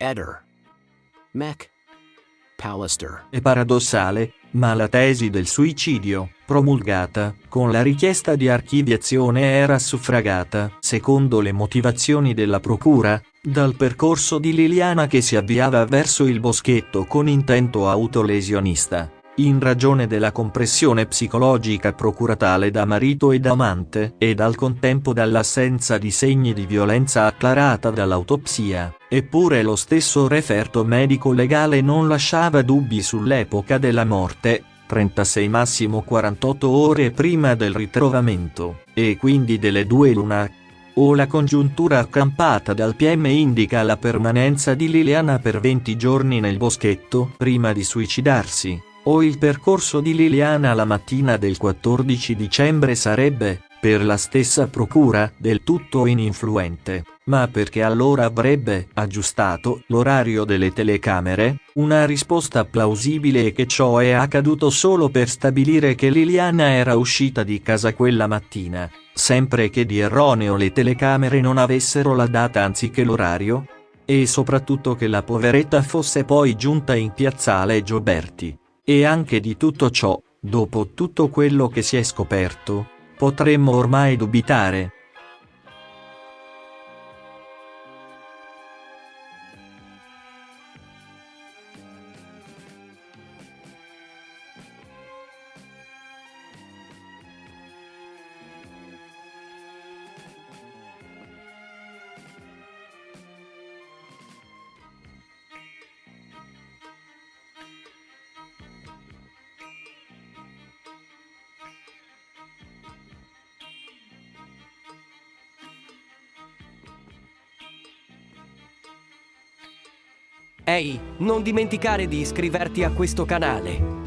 Eder. Mech. Pallister. È paradossale, ma la tesi del suicidio, promulgata con la richiesta di archiviazione, era suffragata, secondo le motivazioni della procura, dal percorso di Liliana, che si avviava verso il boschetto con intento autolesionista, in ragione della compressione psicologica procurata da marito ed amante, ed al contempo dall'assenza di segni di violenza acclarata dall'autopsia. Eppure lo stesso referto medico-legale non lasciava dubbi sull'epoca della morte, 36 massimo 48 ore prima del ritrovamento, e quindi delle due l'una. O la congiuntura accampata dal PM indica la permanenza di Liliana per 20 giorni nel boschetto prima di suicidarsi, o il percorso di Liliana la mattina del 14 dicembre sarebbe, per la stessa procura, del tutto ininfluente, ma perché allora avrebbe aggiustato l'orario delle telecamere? Una risposta plausibile è che ciò è accaduto solo per stabilire che Liliana era uscita di casa quella mattina, sempre che di erroneo le telecamere non avessero la data anziché l'orario, e soprattutto che la poveretta fosse poi giunta in piazzale Gioberti. E anche di tutto ciò, dopo tutto quello che si è scoperto, potremmo ormai dubitare. Ehi, non dimenticare di iscriverti a questo canale.